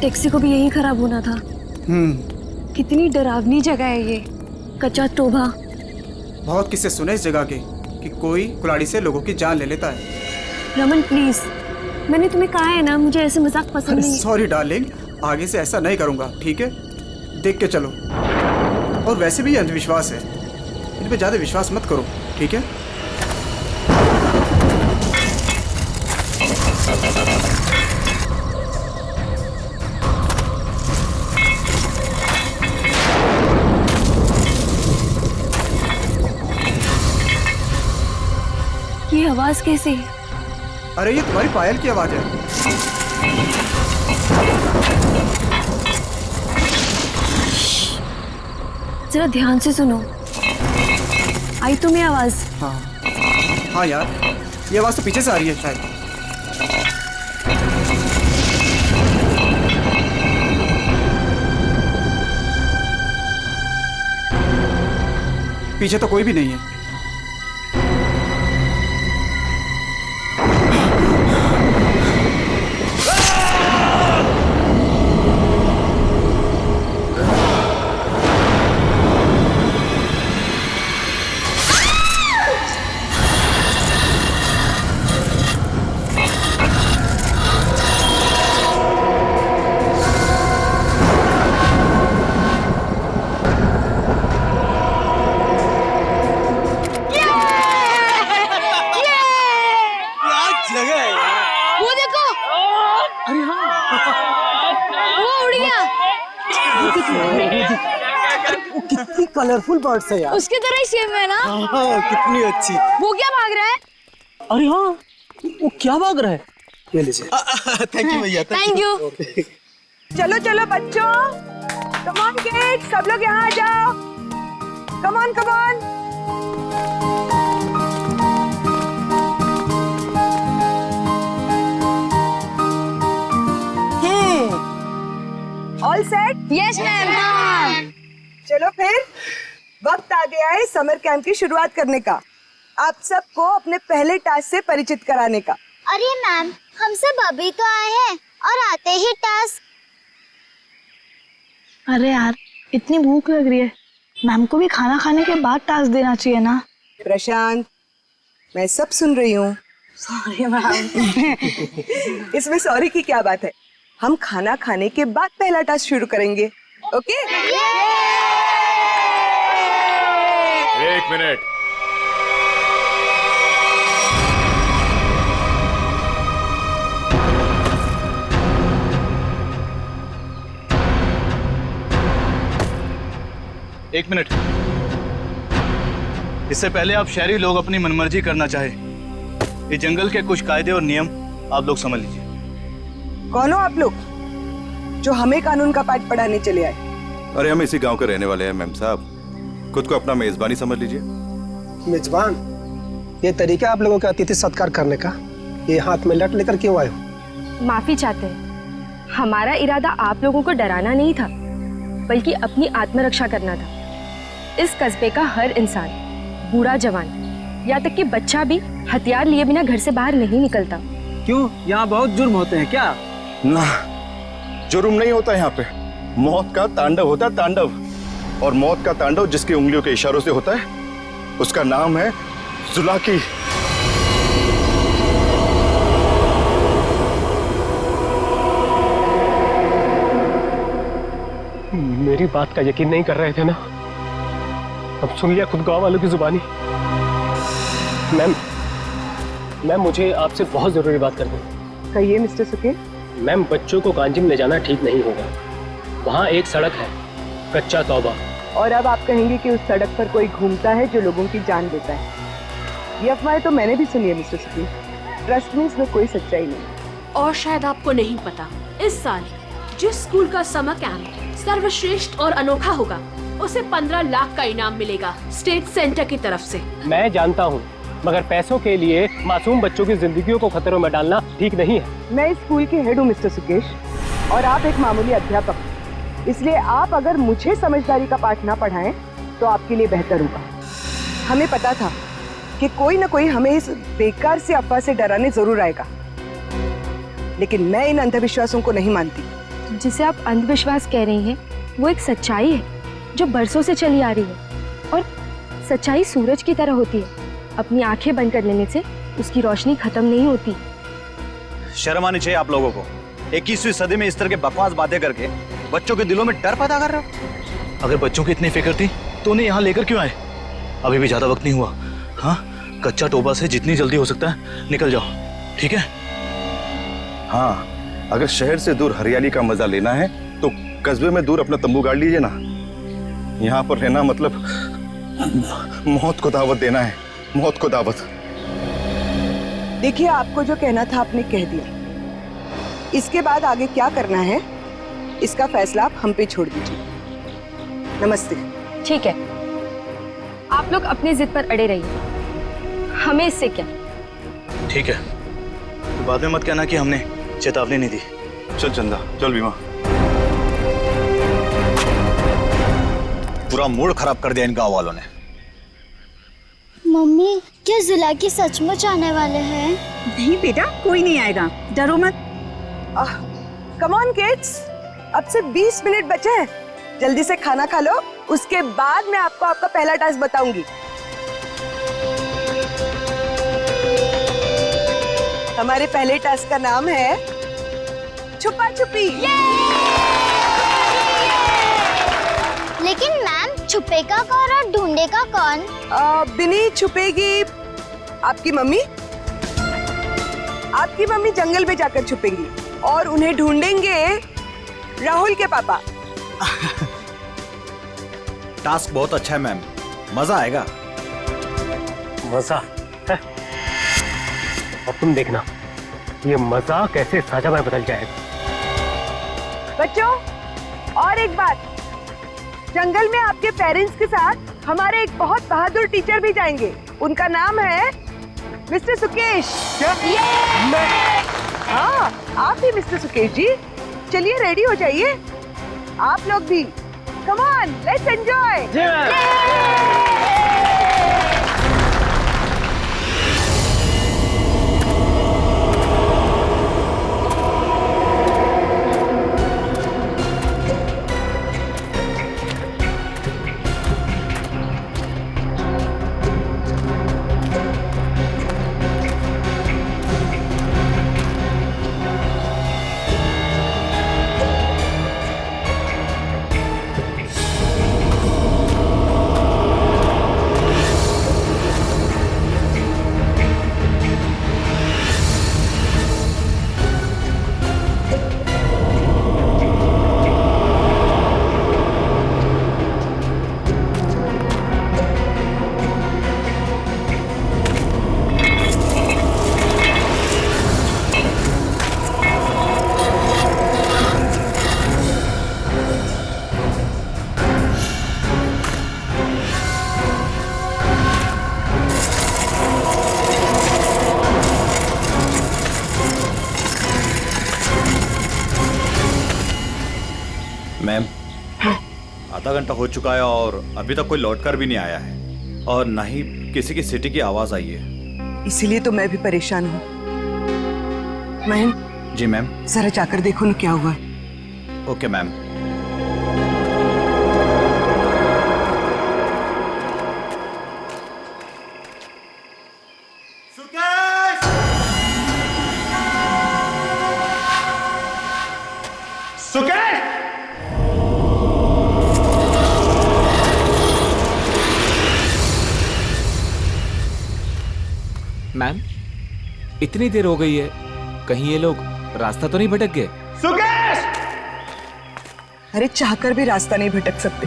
Taxi को भी यही खराब होना था। कितनी डरावनी जगह है ये, कच्चा टोभा। बहुत किस्से सुने इस जगह के कि कोई कुल्हाड़ी से लोगों की जान ले लेता है। रमन प्लीज, मैंने तुम्हें कहा है ना, मुझे ऐसे मजाक पसंद नहीं। सॉरी डार्लिंग, आगे से ऐसा नहीं करूंगा, ठीक है? देख के चलो। और वैसे भी ये अंधविश्वास है, इन पे ज्यादा विश्वास मत करो, ठीक है? ये आवाज कैसी? अरे ये तुम्हारी पायल की आवाज है। जरा ध्यान से सुनो, आई तुम्हें आवाज? हाँ यार, ये आवाज तो पीछे से आ रही है शायद। पीछे तो कोई भी नहीं है। कितनी कलरफुल बर्ड्स है यार। उसकी तरह ही सेम है ना? हाँ, कितनी अच्छी। वो क्या भाग रहा है? अरे हाँ, वो क्या भाग रहा है? ये लीजिए। थैंक यू भैया। Thank you. चलो चलो बच्चों, कम ऑन किड्स, सब लोग यहाँ आ जाओ। Come on come on. All set? Yes ma'am. चलो फिर वक्त आ गया है समर कैंप की शुरुआत करने का। आप सबको अपने पहले टास्क से परिचित कराने का। अरे मैम, हम सब अभी तो आए हैं और आते ही टास्क। अरे यार, इतनी भूख लग रही है, मैम को भी खाना खाने के बाद टास्क देना चाहिए ना। प्रशांत, मैं सब सुन रही हूँ। Sorry ma'am. इसमें सॉरी की क्या बात है? हम खाना खाने के बाद पहला टास्क शुरू करेंगे, ओके? एक मिनट। एक मिनट। इससे पहले आप शहरी लोग अपनी मनमर्जी करना चाहे, ये जंगल के कुछ कायदे और नियम आप लोग समझ लीजिए। कौन हो आप लोग जो हमें कानून का पाठ पढ़ाने चले आए? अरे हम इसी गांव के रहने वाले हैं मैम साहब, खुद को अपना मेजबानी समझ लीजिए। मेजबान? ये तरीका आप लोगों का अतिथि सत्कार करने का? ये हाथ में लट लेकर क्यों आए हो? माफी चाहते हैं, हमारा इरादा आप लोगों को डराना नहीं था, बल्कि अपनी आत्मरक्षा करना था। इस कस्बे का हर इंसान, बूढ़ा जवान, यहाँ तक कि बच्चा भी हथियार लिए बिना घर से बाहर नहीं निकलता। क्यों, यहाँ बहुत जुर्म होते हैं क्या? ना, जुर्म नहीं होता यहाँ पे, मौत का तांडव होता है, तांडव। और मौत का तांडव जिसकी उंगलियों के इशारों से होता है, उसका नाम है जुलाकी। मेरी बात का यकीन नहीं कर रहे थे ना? अब सुन लिया खुद गांव वालों की जुबानी। मैम, मुझे आपसे बहुत जरूरी बात करनी है। कहिए मिस्टर सुके। मैम, बच्चों को कांजिम ले जाना ठीक नहीं होगा। वहाँ एक सड़क है, कच्चा तौबा। और अब आप कहेंगे कि उस सड़क पर कोई घूमता है जो लोगों की जान लेता है। ये अफवाह तो मैंने भी सुनी है मिस्टर सुके। ट्रस्ट में इसमें कोई सच्चाई नहीं। और शायद आपको नहीं पता, इस साल जिस स्कूल का समर कैंप सर्वश्रेष्ठ और अनोखा होगा, उसे 15 लाख का इनाम मिलेगा स्टेट सेंटर की तरफ से। मैं जानता हूँ, मगर पैसों के लिए मासूम बच्चों की जिंदगियों को खतरों में डालना ठीक नहीं है। मैं इस स्कूल की हेड हूँ मिस्टर सुकेश, और आप एक मामूली अध्यापक। इसलिए आप अगर मुझे समझदारी का पाठ ना पढ़ाएं तो आपके लिए बेहतर होगा। हमें पता था कि कोई ना कोई हमें इस बेकार से अफवाह से डराने जरूर आएगा, लेकिन मैं इन अंधविश्वासों को नहीं मानती। जिसे आप अंधविश्वास कह रही हैं वो एक सच्चाई है जो बरसों से चली आ रही है। और सच्चाई सूरज की तरह होती है, अपनी आंखें बंद कर लेने से उसकी रोशनी खत्म नहीं होती। शर्म आनी चाहिए आप लोगों को। 21वीं सदी में इस तरह के बकवास बातें करके बच्चों के दिलों में डर पैदा कर रहे हो। अगर बच्चों की इतनी फिक्र थी तो उन्हें यहाँ लेकर क्यों आए? अभी भी ज्यादा वक्त नहीं हुआ। हाँ, कच्चा टोबा से जितनी जल्दी हो सकता है निकल जाओ, ठीक है? हाँ, अगर शहर से दूर हरियाली का मजा लेना है तो कस्बे में दूर अपना तंबू गाड़ लीजिए ना। यहाँ पर रहना मतलब मौत को दावत देना है, मौत को दावत। देखिए, आपको जो कहना था आपने कह दिया। इसके बाद आगे क्या करना है इसका फैसला आप हम पे छोड़ दीजिए। नमस्ते। ठीक है, आप लोग अपनी जिद पर अड़े रहिए, हमें इससे क्या। ठीक है, तो बाद में मत कहना कि हमने चेतावनी नहीं दी। चल चंदा, चल बीमा। पूरा मूड खराब कर दिया इन गांव वालों ने। मम्मी, क्या जुलाकी सचमुच आने वाले हैं? नहीं बेटा, कोई नहीं आएगा, डरो मत। कम ऑन किड्स, अब से 20 मिनट बचे हैं। जल्दी से खाना खा लो, उसके बाद मैं आपको आपका पहला टास्क बताऊंगी। हमारे पहले टास्क का नाम है छुपा छुपी। लेकिन मैम, छुपेगा कौन और ढूंढेगा कौन? बिनी छुपेगी आपकी मम्मी। आपकी मम्मी जंगल में जाकर छुपेंगी और उन्हें ढूंढेंगे राहुल के पापा। टास्क बहुत अच्छा है मैम, मजा आएगा। मजा है। अब तुम देखना ये मजा कैसे साझा में बदल जाएगा। बच्चों, और एक बात, जंगल में आपके पेरेंट्स के साथ हमारे एक बहुत बहादुर टीचर भी जाएंगे। उनका नाम है मिस्टर सुकेश। क्या? हाँ, आप भी मिस्टर सुकेश जी। चलिए रेडी हो जाइए, आप लोग भी। Come on, let's enjoy. Ma'am, आधा घंटा हो चुका है और अभी तक कोई लौटकर भी नहीं आया है और ना ही किसी की सिटी की आवाज आई है। इसीलिए तो मैं भी परेशान हूँ। महन। जी मैम। जरा जाकर देखो ना क्या हुआ है। Okay ma'am. मैम, इतनी देर हो गई है, कहीं ये लोग रास्ता तो नहीं भटक गए? सुकेश! अरे चाहकर भी रास्ता नहीं भटक सकते।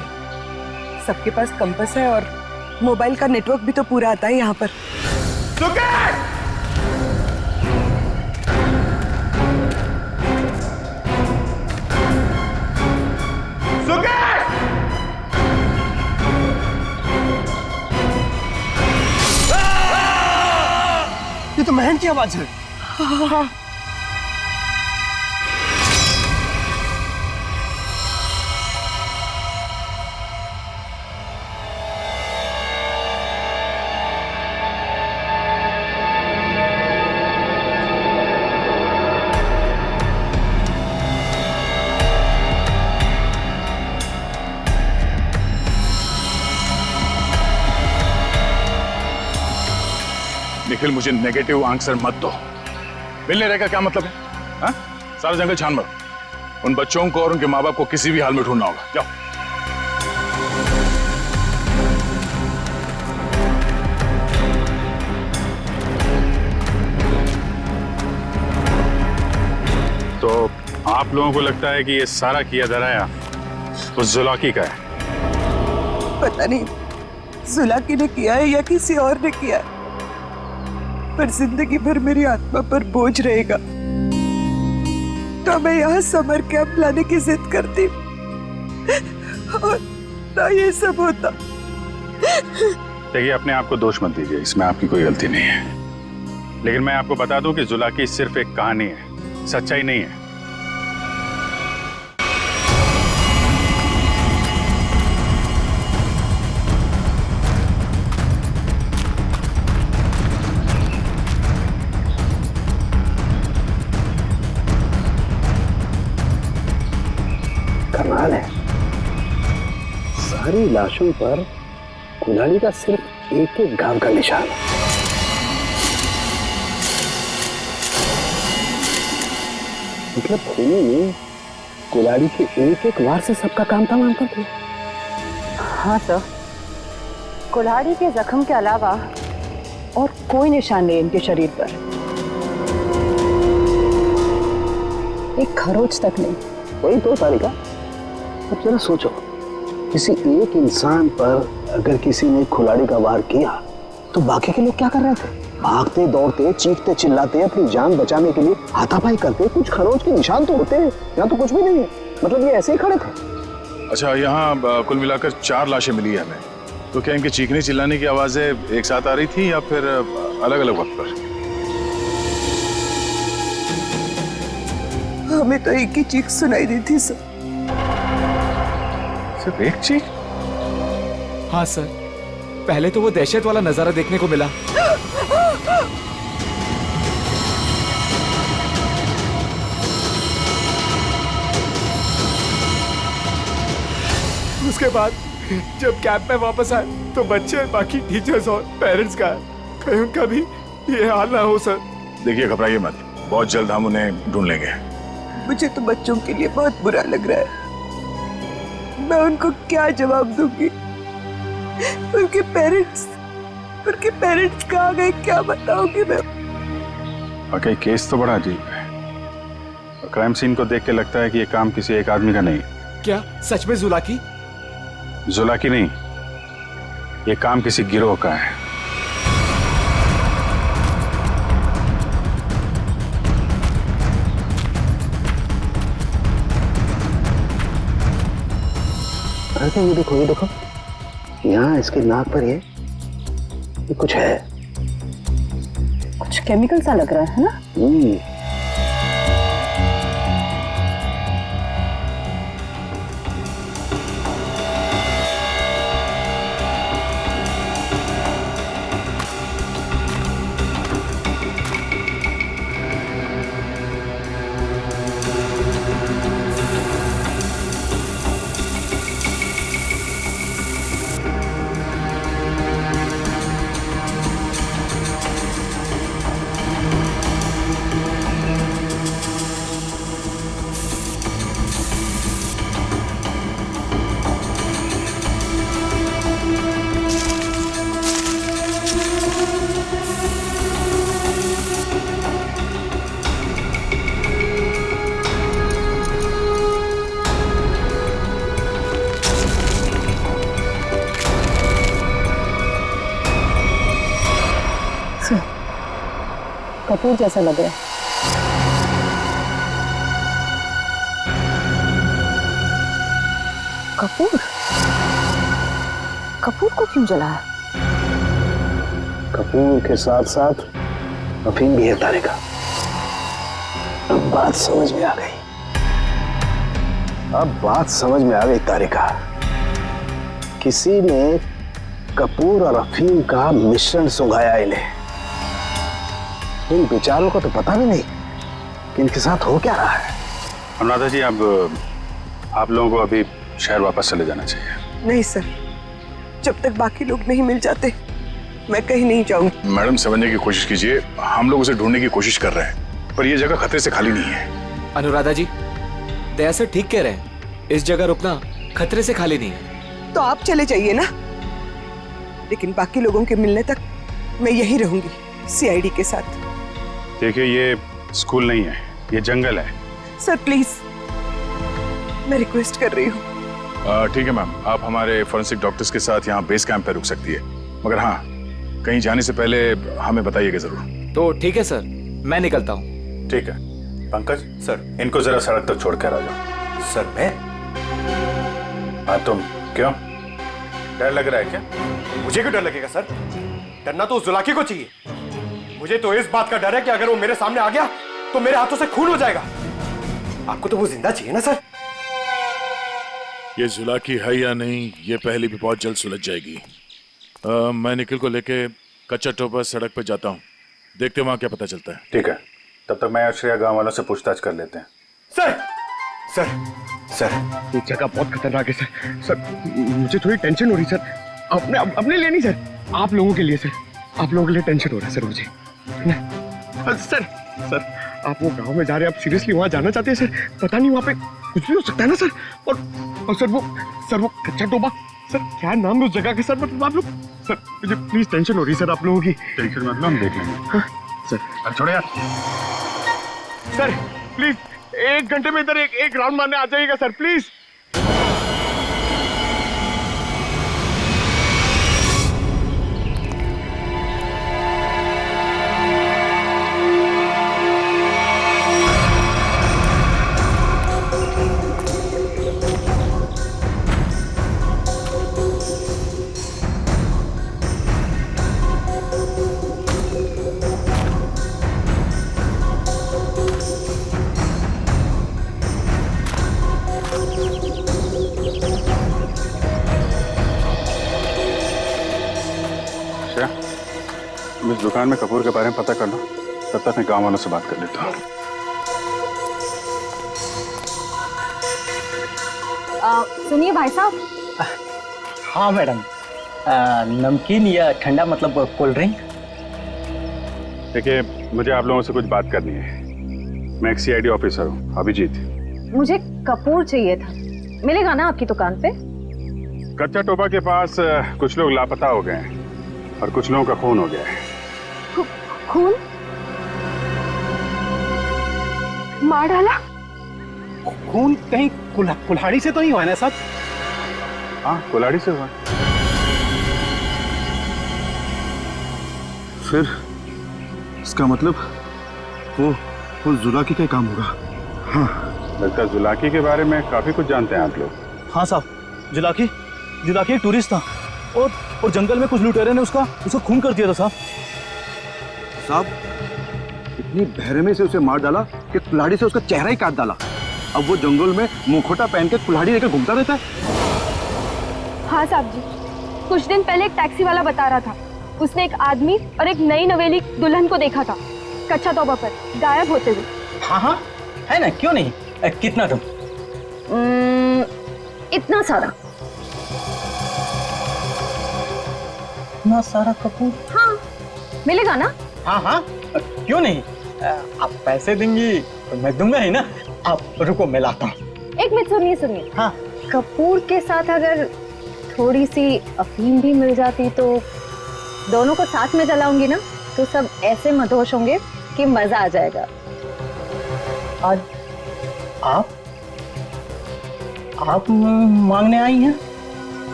सबके पास कंपास है और मोबाइल का नेटवर्क भी तो पूरा आता है यहाँ पर। सुकेश! ये तो महन की आवाज है। हाँ। निखिल, मुझे नेगेटिव आंसर मत दो। मिलने रहेगा क्या मतलब है? हाँ? सारा जंगल छान मारो। उन बच्चों को और उनके माँ बाप को किसी भी हाल में ढूंढना होगा। जाओ। तो आप लोगों को लगता है कि ये सारा किया धराया तो जुलाकी का है? पता नहीं जुलाकी ने किया है या किसी और ने किया है, पर जिंदगी भर मेरी आत्मा पर बोझ रहेगा। तो मैं यहाँ समर कैंप लाने की जिद करती और ना ये सब होता। देखिए, अपने आप को दोष मत दीजिए, इसमें आपकी कोई गलती नहीं है। लेकिन मैं आपको बता दूं कि जुलाकी सिर्फ एक कहानी है, सच्चाई नहीं है। कमाल है, सारी लाशों पर कुल्हाड़ी का सिर्फ एक एक घाव का निशान है। मतलब खूनी ने कुल्हाड़ी के एक एक वार से सबका काम तमाम कर दिया। हाँ सर, कुल्हाड़ी के जख्म के अलावा और कोई निशान नहीं इनके शरीर पर। एक खरोच तक नहीं। वही तो तारिका, अब जरा सोचो, किसी एक इंसान पर अगर किसी ने कुल्हाड़ी का वार किया तो बाकी के लोग क्या कर रहे थे? भागते दौड़ते, चीखते चिल्लाते, अपनी जान बचाने के लिए हाथापाई करते। कुछ खरोच के निशान तो होते हैं, यहाँ तो कुछ भी नहीं है। मतलब ये ऐसे ही खड़े थे। अच्छा, यहाँ कुल मिलाकर 4 लाशें मिली है हमें। तो क्या इनके चीखने चिल्लाने की आवाजें एक साथ आ रही थी या फिर अलग अलग वक्त पर? हमें तो एक ही चीख सुनाई दी थी सर। सिर्फ एक चीख? हाँ सर, पहले तो वो दहशत वाला नजारा देखने को मिला। उसके बाद जब कैंप में वापस आए तो बच्चे, बाकी टीचर्स और पेरेंट्स का कहीं उनका भी ये हाल ना हो सर। देखिए, घबराइए मत, बहुत जल्द हम उन्हें ढूंढ लेंगे। मुझे तो बच्चों के लिए बहुत बुरा लग रहा है। मैं उनको क्या जवाब दूंगी? उनके पेरेंट्स कहाँ गए, क्या बताऊंगी मैं? वाकई केस तो बड़ा अजीब है। क्राइम सीन को देख के लगता है कि ये काम किसी एक आदमी का नहीं। क्या सच में जुलाकी? जुलाकी नहीं, ये काम किसी गिरोह का है। अरे ये देखो, यहाँ इसके नाक पर ये कुछ है, कुछ केमिकल सा लग रहा है ना? कपूर जैसा लग रहा है। कपूर को क्यों जलाया? कपूर के साथ साथ अफीम भी है तारिका। अब बात समझ में आ गई तारिका। किसी ने कपूर और अफीम का मिश्रण सुंघाया इन्हें। इन बेचारों को तो पता भी नहीं कि इनके साथ हो क्या रहा है। अनुराधा जी, अब आप लोगों को अभी शहर वापस चले जाना चाहिए। नहीं सर, जब तक बाकी लोग नहीं मिल जाते मैं कहीं नहीं जाऊंगी। मैडम समझने की कोशिश कीजिए, हम लोग उसे ढूंढने की कोशिश कर रहे हैं, पर यह जगह खतरे से खाली नहीं है। अनुराधा जी, दया सर ठीक कह रहे हैं, इस जगह रुकना खतरे से खाली नहीं है। तो आप चले जाइए ना, लेकिन बाकी लोगों के मिलने तक मैं यहीं रहूंगी सीआईडी के साथ। देखिए, ये स्कूल नहीं है, ये जंगल है। सर प्लीज, मैं रिक्वेस्ट कर रही हूँ। ठीक है मैम, आप हमारे फॉरेंसिक डॉक्टर्स के साथ यहाँ बेस कैंप पे रुक सकती है, मगर हाँ, कहीं जाने से पहले हमें बताइएगा जरूर। तो ठीक है सर, मैं निकलता हूँ। ठीक है। पंकज सर, इनको जरा सड़क तक छोड़कर आ जाओ। सर मैं? हाँ तुम, क्यों डर लग रहा है क्या? मुझे क्यों डर लगेगा सर? डरना तो उस जुलाकी को चाहिए। मुझे तो इस बात का डर है कि अगर वो मेरे सामने आ गया तो मेरे हाथों से खून हो जाएगा। आपको तो वो जिंदा चाहिए ना सर? ये जुलाकी है या नहीं, ये पहले भी बहुत जल्द सुलझ जाएगी। मैं निखिल को लेके कच्चा टोपा सड़क पे जाता हूँ, देखते वहां क्या पता चलता है। ठीक है, तब तक मैं और श्रेया गांव वालों से पूछताछ कर लेते हैं। सर सर सर, ये जगह बहुत खतरनाक है सर। सर मुझे थोड़ी टेंशन हो रही सर, अपने लिए नहीं सर, आप लोगों के लिए सर। आप लोगों के लिए टेंशन हो रहा है सर मुझे। सर सर, आप वो गांव में जा रहे हैं, आप सीरियसली वहां जाना चाहते हैं सर? पता नहीं वहां पे कुछ भी हो सकता है ना सर। और सर वो कच्चा टोबा, सर क्या नाम है उस जगह के सर? मतलब आप लोग सर, मुझे प्लीज टेंशन हो रही है सर आप लोगों की। टेंशन मतलब हम देख लेंगे। हाँ, सर अब छोड़ो यार। सर प्लीज 1 घंटे में इधर एक राउंड मारने आ जाइएगा सर प्लीज। इस दुकान में कपूर के बारे में पता कर लो, तब तक मैं गांव वालों से बात कर लेता हूँ। सुनिए भाई साहब। हाँ मैडम, नमकीन या ठंडा मतलब कोल्ड ड्रिंक? देखिए, मुझे आप लोगों से कुछ बात करनी है। मैं एक सीआईडी ऑफिसर हूँ, अभिजीत। मुझे कपूर चाहिए था, मिलेगा ना आपकी दुकान पे? कच्चा टोबा के पास कुछ लोग लापता हो गए हैं और कुछ लोगों का खून हो गया है। खून? मार डाला? खून कहीं कुल्हाड़ी से तो नहीं हुआ ना साहब? हाँ, कुल्हाड़ी से हुआ। फिर इसका मतलब वो जुलाकी का काम होगा। हाँ, लगता है जुलाकी के बारे में काफी कुछ जानते हैं आप लोग। हाँ साहब, जुलाकी एक टूरिस्ट था और जंगल में कुछ लुटेरे ने उसका खून कर दिया था साहब, इतनी बहरमे से उसे मार डाला कि कुल्हाड़ी से उसका चेहरा ही काट डाला। अब वो जंगल में मुखोटा पहन के कुल्हाड़ी लेकर घूमता रहता है। हाँ साहब जी, कुछ दिन पहले एक टैक्सी वाला बता रहा था, उसने एक आदमी और एक नई नवेली दुल्हन को देखा था कच्चा तोबा पर गायब होते हुए। हाँ, है ना, क्यों नहीं? कितना तुम? इतना सारा। इतना सारा कपूर? हाँ, मिलेगा ना? हाँ, क्यों नहीं? आप पैसे देंगी तो मैं दूंगा ही ना। आप रुको, मैं लाता हूँ। एक मिनट, सुनिए। हाँ, कपूर के साथ अगर थोड़ी सी अफीम भी मिल जाती तो दोनों को साथ में जलाऊंगी ना, तो सब ऐसे मदहोश होंगे कि मजा आ जाएगा। आज आप मांगने आई हैं?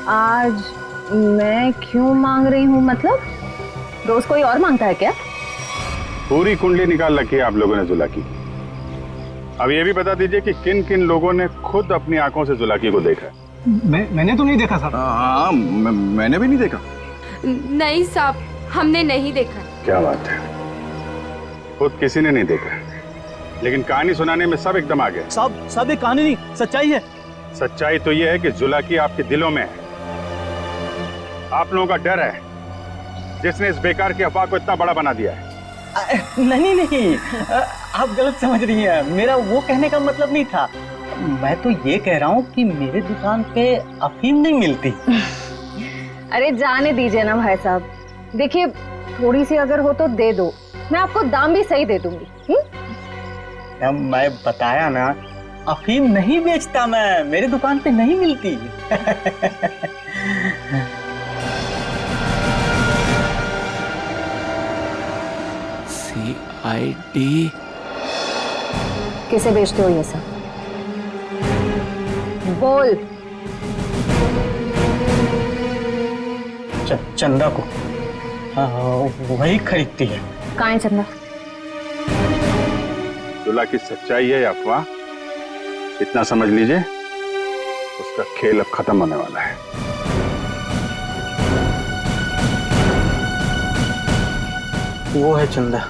आज मैं क्यों मांग रही हूँ? मतलब रोज कोई और मांगता है क्या? पूरी कुंडली निकाल रखी है आप लोगों ने जुलाकी। अब ये भी बता दीजिए कि किन किन लोगों ने खुद अपनी आंखों से जुलाकी को देखा? मैंने तो नहीं देखा साहब। हाँ, मैंने भी नहीं देखा। नहीं साहब, हमने नहीं देखा। क्या बात है, खुद किसी ने नहीं देखा, लेकिन कहानी सुनाने में सब एकदम आ गए। साहब ये कहानी नहीं, सच्चाई है। सच्चाई तो ये है कि जुलाकी आपके दिलों में है। आप लोगों का डर है जिसने इस बेकार की अफवाह को इतना बड़ा बना दिया है। नहीं, आप गलत समझ रही हैं। मेरा वो कहने का मतलब नहीं था। मैं तो ये कह रहा हूँ कि मेरे दुकान पे अफीम नहीं मिलती। अरे जाने दीजिए ना भाई साहब, देखिए थोड़ी सी अगर हो तो दे दो, मैं आपको दाम भी सही दे दूंगी। मैं बताया ना, अफीम नहीं बेचता मैं, मेरी दुकान पे नहीं मिलती। CID किसे बेचते हो ये सब? बोल। चंदा को। हाँ, वही खरीदती है। कहाँ है चंदा? जुला की सच्चाई है अफवाह, इतना समझ लीजिए, उसका खेल अब खत्म होने वाला है। वो है चंदा,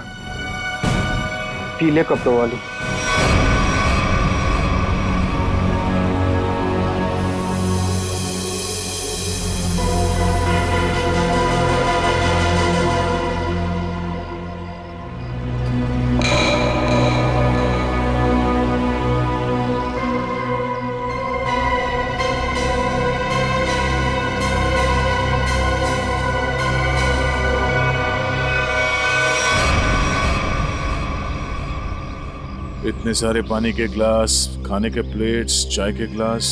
पीले कपड़ों वाली। इतने सारे पानी के ग्लास, खाने के प्लेट्स, चाय के ग्लास,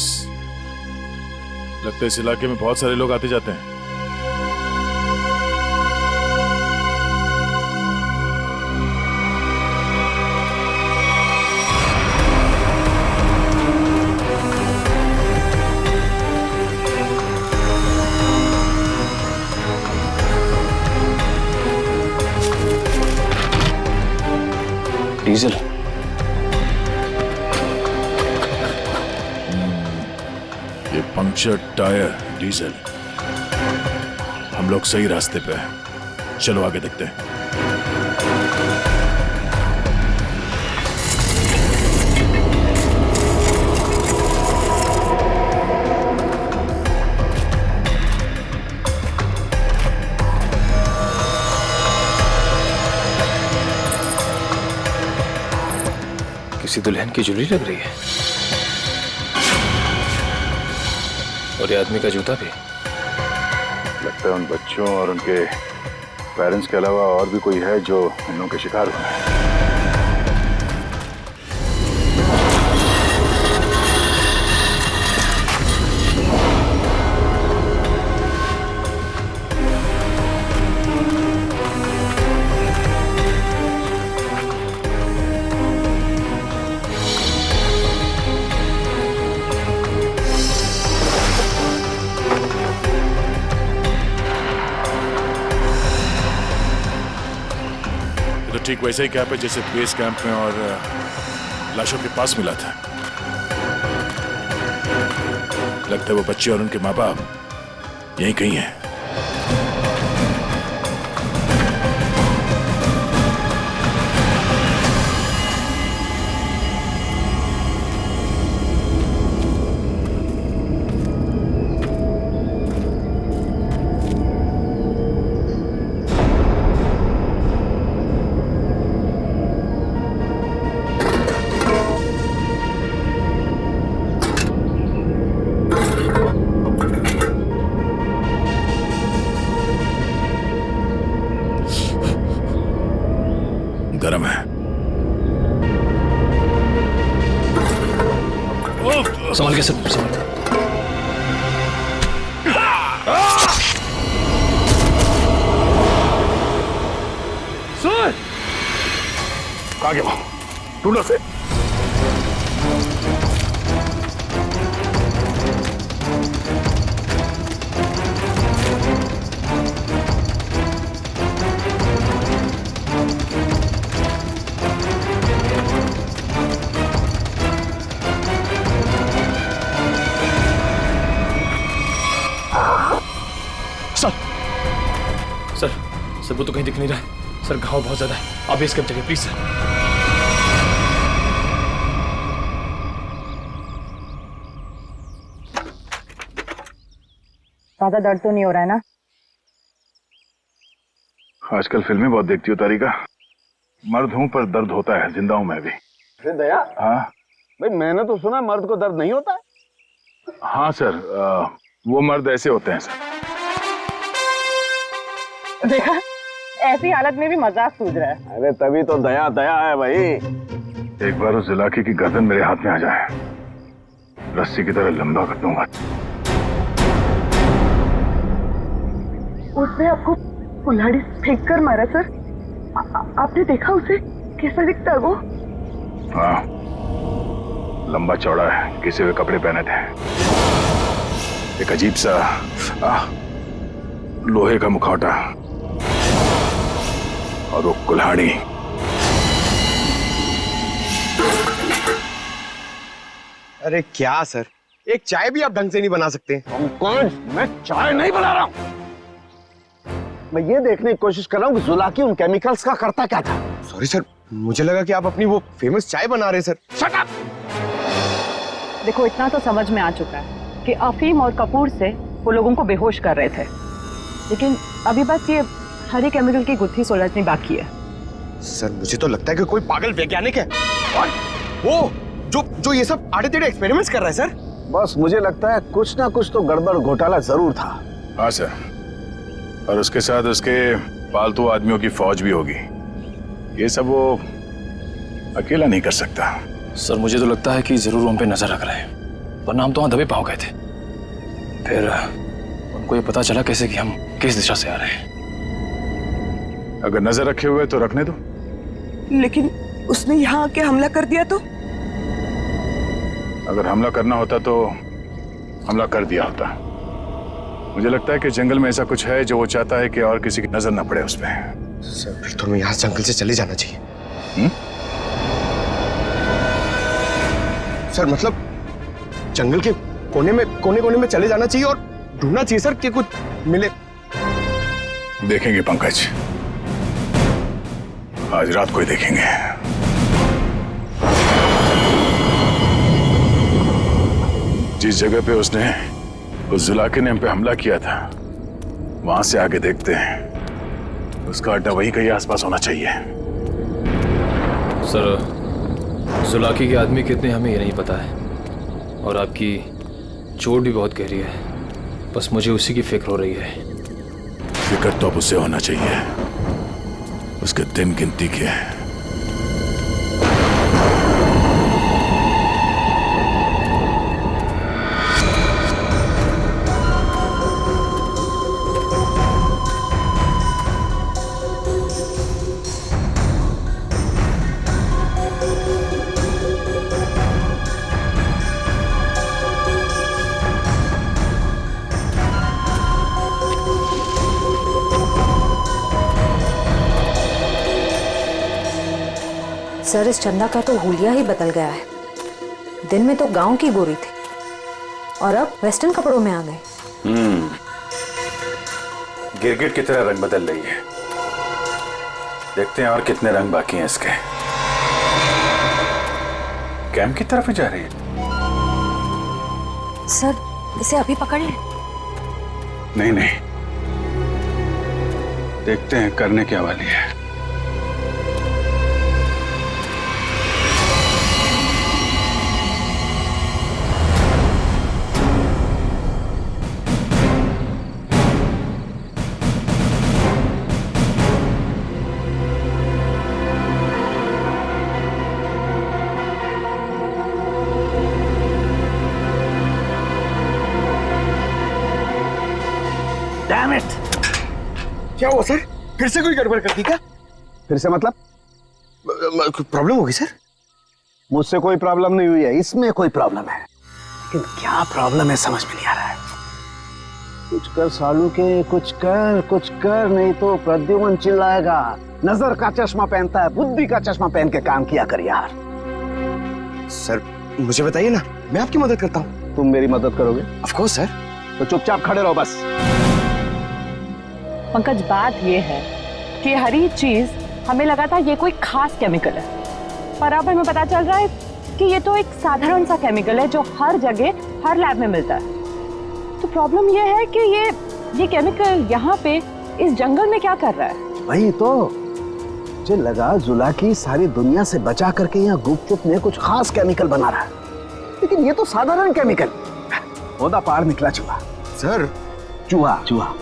लगता है इस इलाके में बहुत सारे लोग आते जाते हैं। डीजल। ये पंक्चर टायर, डीजल। हम लोग सही रास्ते पे हैं, चलो आगे देखते हैं। किसी दुल्हन की ज्वेलरी लग रही है, और ये आदमी का जूता भी। लगता है उन बच्चों और उनके पेरेंट्स के अलावा और भी कोई है जो इन लोगों के शिकार हुए हैं। ठीक वैसे ही कैप है जैसे बेस कैंप में और लाशों के पास मिला था। लगता है वो बच्चे और उनके माँ बाप यहीं कहीं हैं। गरम है। संभाल के सब संभाल। सर कहाँ गया वो? ढूंढो से। सर वो तो कहीं दिख नहीं रहा है सर, घाव बहुत ज्यादा है, आप बेस कैंप चलिए प्लीज सर। ज्यादा दर्द तो नहीं हो रहा है ना? आजकल फिल्में बहुत देखती हो तारिका। मर्द हूं पर दर्द होता है, जिंदा हूं मैं भी। दया, हाँ भाई मैंने तो सुना मर्द को दर्द नहीं होता है। हाँ सर, वो मर्द ऐसे होते हैं सर। देखा, ऐसी हालत में भी मजाक सूझ रहा है। अरे तभी तो दया दया है भाई। एक बार उस जुलाकी की गर्दन मेरे हाथ में आ जाए, रस्सी की तरह लंबा कर दूंगा। उसने आपको कुल्हाड़ी फेंक कर मारा सर? आपने देखा उसे? कैसा दिखता है वो? हाँ, लंबा चौड़ा है, घिसे हुए कपड़े पहने थे, एक अजीब सा लोहे का मुखौटा और वो कुल्हाड़ी। अरे क्या सर, एक चाय भी आप ढंग से नहीं बना सकते? कौन? मैं चाय नहीं बना रहा हूं। मैं ये देखने की कोशिश कर रहा हूँ कि जुलाकी उन केमिकल्स का करता क्या था। सॉरी सर, मुझे लगा कि आप अपनी वो फेमस चाय बना रहे सर। Shut up! देखो, इतना तो समझ में आ चुका है कि अफीम और कपूर से वो लोगों को बेहोश कर रहे थे, लेकिन अभी बस ये हरी केमिकल की गुत्थी सुलझनी बाकी है। सर मुझे तो लगता है कि कोई पागल वैज्ञानिक है और वो जो ये सब आड़े टेढ़े एक्सपेरिमेंट्स कर रहा है सर। बस मुझे लगता है कुछ ना कुछ तो गड़बड़ घोटाला जरूर था। हाँ सर, और उसके साथ उसके पालतू आदमियों की फौज भी होगी। ये सब वो अकेला नहीं कर सकता। सर मुझे तो लगता है कि जरूर हम पे नजर रख रहे हैं, वरना हम तो वहां दबे पांव गए थे। फिर उनको ये पता चला कैसे कि हम किस दिशा से आ रहे हैं। अगर नजर रखे हुए तो रखने दो। लेकिन उसने यहाँ आके हमला कर दिया तो? अगर हमला करना होता तो हमला कर दिया होता। मुझे लगता है कि जंगल में ऐसा कुछ है जो वो चाहता है कि और किसी की नजर ना पड़े उस पर। सर फिर तो हमें यहाँ जंगल से चले जाना चाहिए। सर मतलब जंगल के कोने में चले जाना चाहिए और ढूंढना चाहिए सर कि कुछ मिले। देखेंगे पंकज, आज रात को ही देखेंगे। जिस जगह पे उसने उस जुलाकी ने हम पे हमला किया था, वहां से आगे देखते हैं। उसका अड्डा वही कहीं आसपास होना चाहिए। सर जुलाकी के आदमी कितने हमें ये नहीं पता है, और आपकी चोट भी बहुत गहरी है। बस मुझे उसी की फिक्र हो रही है। फिक्र तो अब उसे होना चाहिए, उसके दिन गिनती के हैं। सर इस चंदा का तो हुलिया ही बदल गया है। दिन में तो गांव की गोरी थी और अब वेस्टर्न कपड़ों में आ गए। गिरगिट की तरह रंग बदल रही है। देखते हैं और कितने रंग बाकी हैं इसके। कैंप की तरफ ही जा रही है। सर इसे अभी पकड़े? नहीं नहीं, देखते हैं करने क्या वाली है। Damn it! क्या हुआ सर? फिर से कोई गड़बड़ कर दी क्या? फिर से मतलब? प्रॉब्लम होगी सर? मुझसे कोई प्रॉब्लम नहीं हुई है, इसमें कोई प्रॉब्लम है। लेकिन क्या प्रॉब्लम है समझ में नहीं आ रहा है। कुछ कर सालू के, कुछ कर, नहीं तो प्रद्युमन चिल्लाएगा। नजर का चश्मा पहनता है, बुद्धि का चश्मा पहन के काम किया कर यार। सर मुझे बताइए ना, मैं आपकी मदद करता हूँ। तुम मेरी मदद करोगे? Of course sir. तो चुपचाप खड़े रहो बस। पंकज, बात ये है कि हरी चीज हमें लगा था ये कोई खास केमिकल है, पर अब हमें पता चल रहा है कि ये तो एक साधारण सा केमिकल है जो हर जगह हर लैब में मिलता है। तो प्रॉब्लम ये है कि ये केमिकल यहाँ पे इस जंगल में क्या कर रहा है? वही तो मुझे लगा जुलाकी सारी दुनिया से बचा करके यहाँ गुपचुप में कुछ खास केमिकल बना रहा है, लेकिन ये तो साधारण केमिकल। ओदा पार निकला चूहा। सर चूहा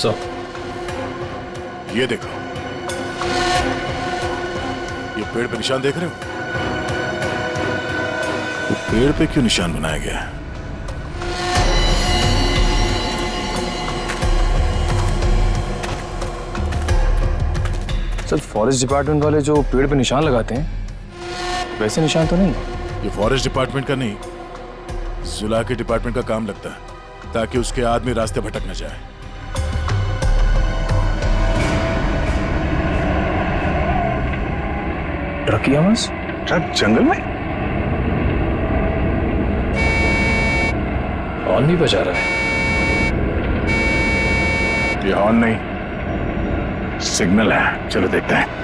सर ये देखो, ये पेड़ पे निशान देख रहे हो? तो पेड़ पे क्यों निशान बनाया गया है? सर फॉरेस्ट डिपार्टमेंट वाले जो पेड़ पे निशान लगाते हैं वैसे निशान तो नहीं? ये फॉरेस्ट डिपार्टमेंट का नहीं, जुला के डिपार्टमेंट का काम लगता है, ताकि उसके आदमी रास्ते भटक न जाए। ट्रक की आवाज? ट्रक जंगल में? हॉर्न भी बजा रहा है। ये हॉर्न नहीं, सिग्नल है। चलो देखते हैं।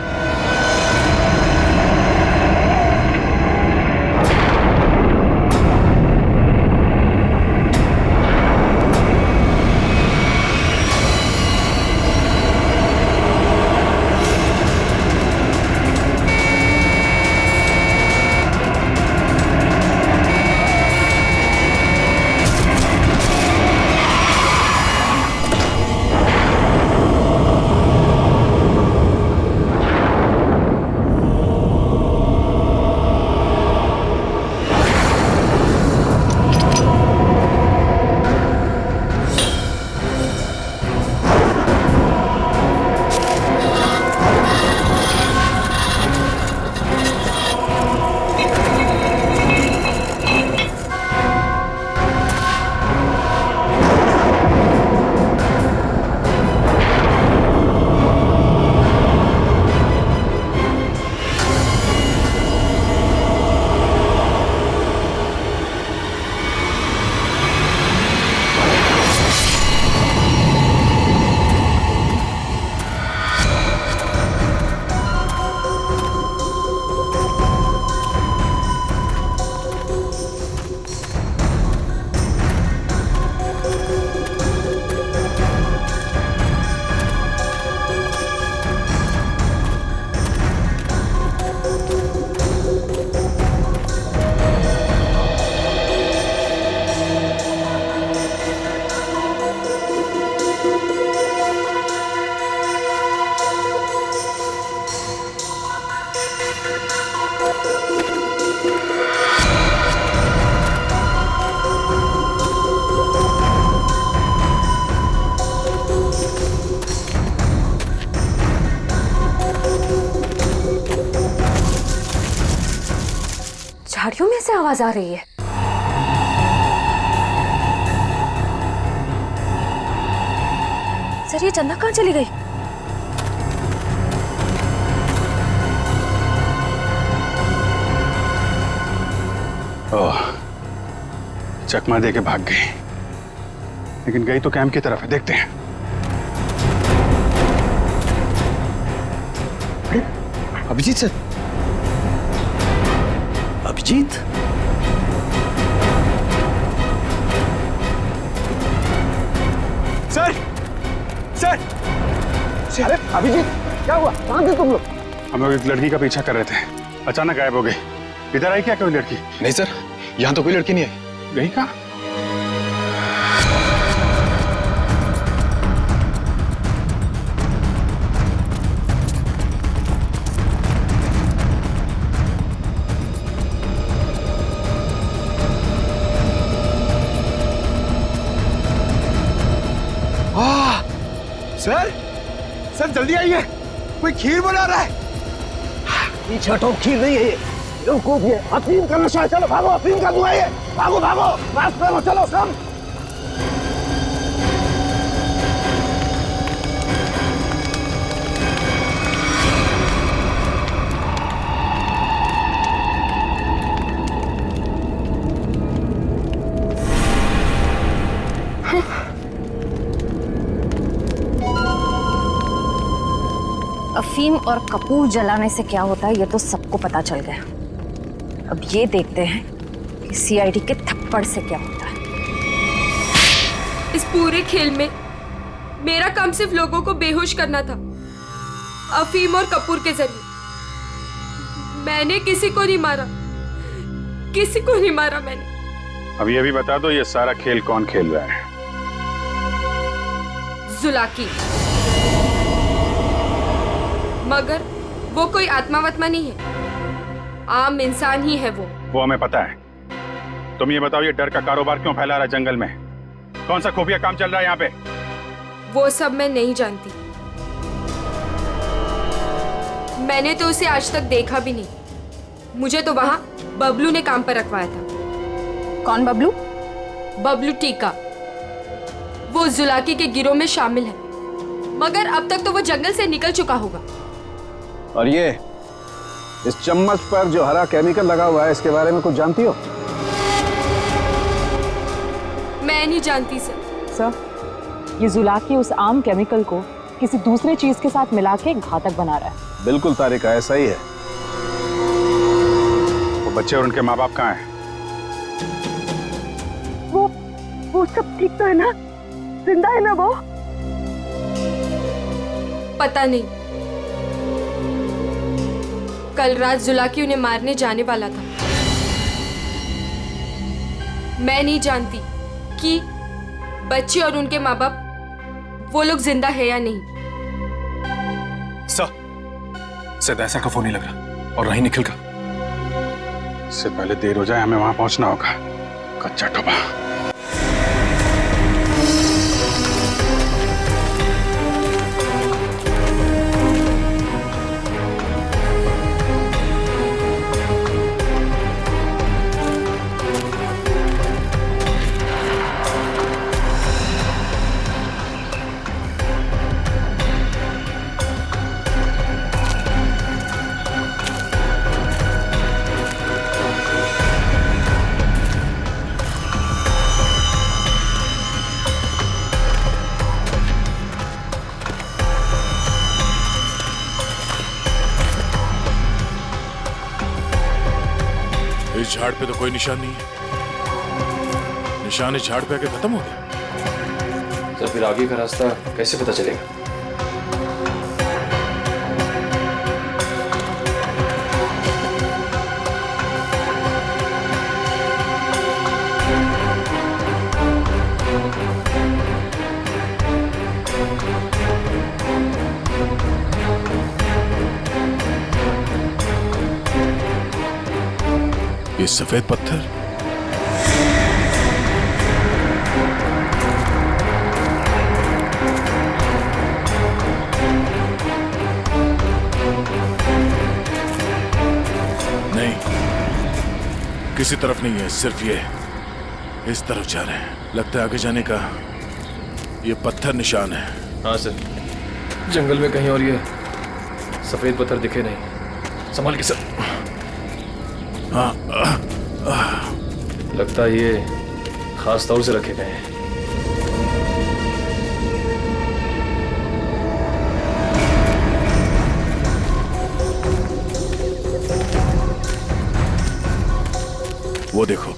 झाड़ियों में से आवाज आ रही है। सर ये चंदा कहाँ चली गई? ओह, चकमा दे के भाग गई, लेकिन गई तो कैंप की तरफ है। देखते हैं। Abhijit sir. Abhijit? Sir, sir, अरे अभिजीत, क्या हुआ? कहाँ थे तुम लोग? हम लोग एक लड़की का पीछा कर रहे थे, अचानक गायब हो गई। इधर आई क्या कोई लड़की? नहीं सर, यहाँ तो कोई लड़की नहीं आई। गई कहाँ? सर, सर जल्दी आइए, कोई खीर बना रहा है। पीछे हटो, खीर नहीं है ये, बेवकूफ ये। अफीम का नशा है। चलो भागो, अफीम का धुआं है। भागो भागो, माफ करो, चलो सब। अफीम और कपूर जलाने से क्या होता है ये तो सबको पता चल गया। अब ये देखते हैं कि सीआईडी के थप्पड़ से क्या होता है। इस पूरे खेल में मेरा काम सिर्फ लोगों को बेहोश करना था, अफीम और कपूर के जरिए। मैंने किसी को नहीं मारा, किसी को नहीं मारा मैंने। अब ये भी बता दो, ये सारा खेल कौन खेल रहा है? जुलाकी। मगर वो कोई आत्मा वत्मा नहीं है, आम इंसान ही है वो हमें पता है। तुम ये बताओ, ये डर का कारोबार क्यों फैला रहा है जंगल में? कौन सा खुफिया काम चल रहा है यहाँ पे? वो सब मैं नहीं जानती। मैंने तो उसे आज तक देखा भी नहीं। मुझे तो वहां बबलू ने काम पर रखवाया था। कौन बबलू? बबलू टीका। वो जुलाकी के गिरोह में शामिल है, मगर अब तक तो वो जंगल से निकल चुका होगा। और ये इस चम्मच पर जो हरा केमिकल लगा हुआ है, इसके बारे में कुछ जानती हो? मैं नहीं जानती सर। सर, ये जुलाकी उस आम केमिकल को किसी दूसरे चीज के साथ मिला के घातक बना रहा है। बिल्कुल तारिका, ऐसा ही है। वो बच्चे और उनके माँ बाप कहाँ हैं? वो सब ठीक तो है ना? जिंदा है ना वो? पता नहीं। कल रात जुलाकी उन्हें मारने जाने वाला था। मैं नहीं जानती कि बच्चे और उनके माँ बाप वो लोग जिंदा है या नहीं। शायद ऐसा का फोन नहीं लग रहा, और नहीं निखिल का। इससे पहले देर हो जाए, हमें वहां पहुंचना होगा। कच्चा टोपा। इस झाड़ पे तो कोई निशान नहीं है। निशान इस झाड़ पे आके खत्म हो गया। तो फिर आगे का रास्ता कैसे पता चलेगा? ये सफेद पत्थर, नहीं, किसी तरफ नहीं है, सिर्फ ये इस तरफ जा रहे हैं। लगता है आगे जाने का ये पत्थर निशान है। हाँ सर, जंगल में कहीं और ये सफेद पत्थर दिखे नहीं। संभाल के सर। हाँ, लगता है ये खास तौर से रखे गए हैं। वो देखो,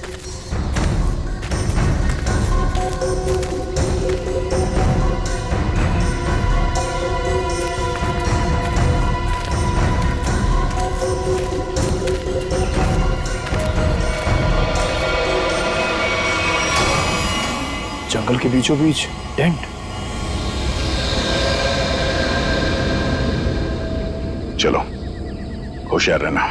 जंगल के बीचों बीच टेंट। चलो, होशियार रहना।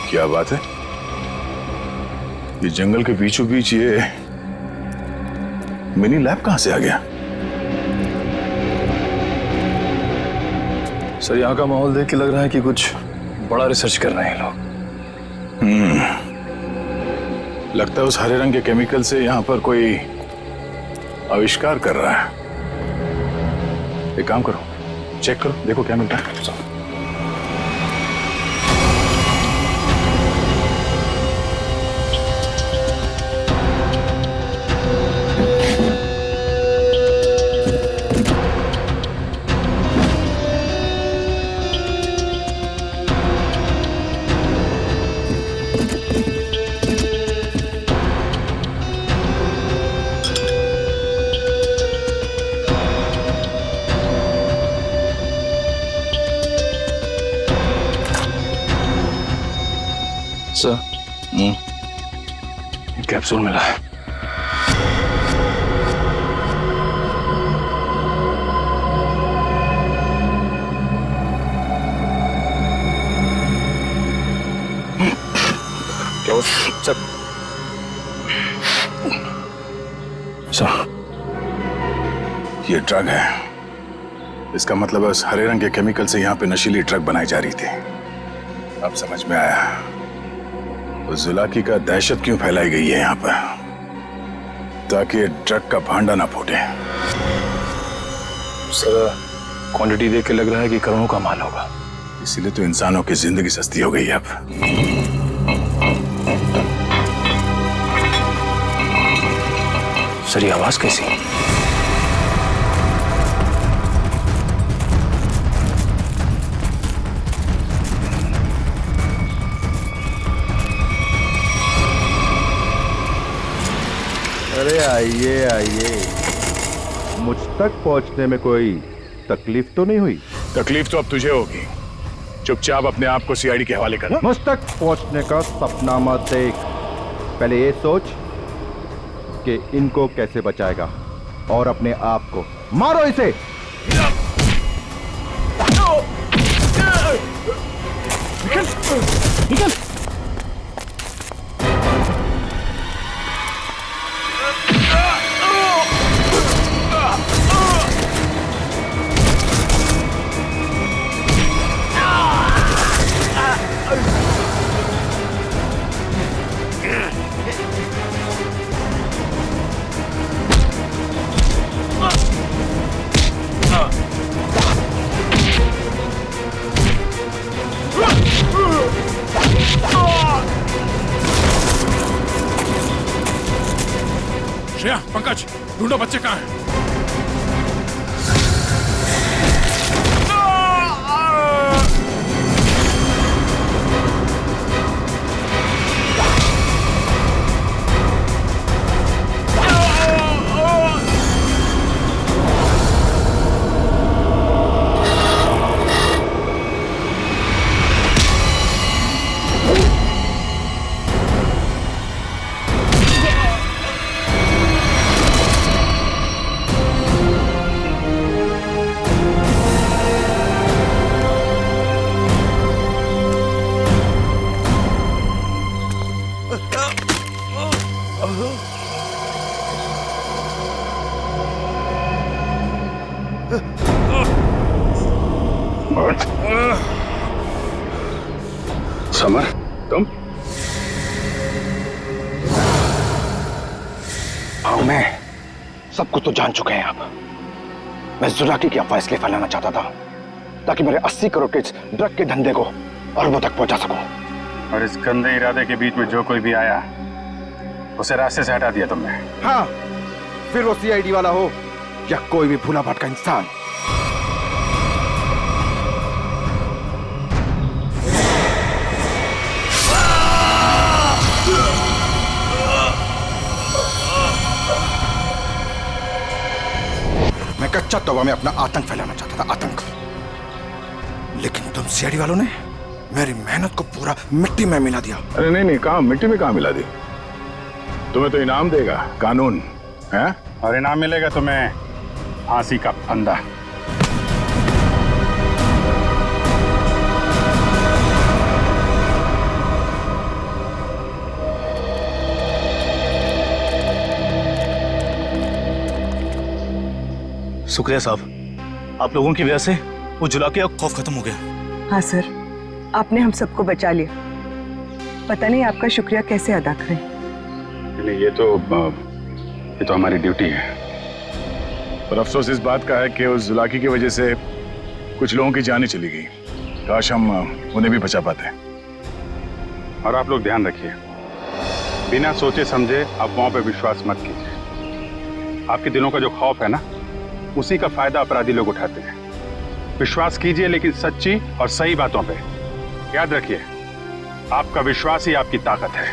क्या बात है? ये जंगल के बीचों बीच ये मिनी लैब कहां से आ गया? सर, यहाँ का माहौल देख के लग रहा है कि कुछ बड़ा रिसर्च कर रहे हैं लोग। लगता है उस हरे रंग के केमिकल से यहाँ पर कोई आविष्कार कर रहा है। एक काम करो, चेक करो, देखो क्या मिलता है। सर, कैप्सूल मिला है। क्या सर? सर, ये ड्रग है। इसका मतलब है उस हरे रंग के केमिकल से यहाँ पे नशीली ड्रग बनाई जा रही थी। अब समझ में आया तो जुलाकी का दहशत क्यों फैलाई गई है यहाँ पर, ताकि ये ड्रग का भांडा ना फूटे। सर, क्वांटिटी देख के लग रहा है कि करोड़ों का माल होगा। इसीलिए तो इंसानों की जिंदगी सस्ती हो गई है अब। सर, ये आवाज कैसी? अरे आइए आइए, मुझ तक पहुंचने में कोई तकलीफ तो नहीं हुई? तकलीफ तो अब तुझे होगी। चुपचाप अपने आप को सीआईडी के हवाले कर। मुझ तक पहुंचने का सपना मत देख, पहले ये सोच कि इनको कैसे बचाएगा, और अपने आप को मारो इसे। निकल, निकल। श्रेया, पंकज, ढूंढो बच्चे कहाँ हैं। समर, तुम? हाँ, मैं सब कुछ तो जान चुके हैं अब। मैं जुलाकी की अफवाह इसलिए फैलाना चाहता था ताकि मेरे 80 करोड़ के इस ड्रग के धंधे को अरबों तक पहुंचा सकूं। और इस गंदे इरादे के बीच में जो कोई भी आया उसे रास्ते से हटा दिया तुमने। हाँ, फिर वो सीआईडी वाला हो या कोई भी भूला भटका इंसान। मैं कच्चा तवा में अपना आतंक फैलाना चाहता था, आतंक। लेकिन तुम सीआईडी वालों ने मेरी मेहनत को पूरा मिट्टी में मिला दिया। अरे नहीं, कहाँ मिट्टी में कहाँ मिला दी? तुम्हें तो इनाम देगा कानून, है? और इनाम मिलेगा तुम्हें फांसी का फंदा। शुक्रिया साहब, आप लोगों की वजह से वो जुलाकी का खौफ खत्म हो गया। हाँ सर, आपने हम सबको बचा लिया। पता नहीं आपका शुक्रिया कैसे अदा करें। नहीं, ये तो हमारी ड्यूटी है। पर अफसोस इस बात का है कि उस जुलाकी की वजह से कुछ लोगों की जानें चली गई। काश हम उन्हें भी बचा पाते। और आप लोग ध्यान रखिए, बिना सोचे समझे अफवाहों पे विश्वास मत कीजिए। आपके दिलों का जो खौफ है ना, उसी का फायदा अपराधी लोग उठाते हैं। विश्वास कीजिए, लेकिन सच्ची और सही बातों पे। याद रखिए, आपका विश्वास ही आपकी ताकत है।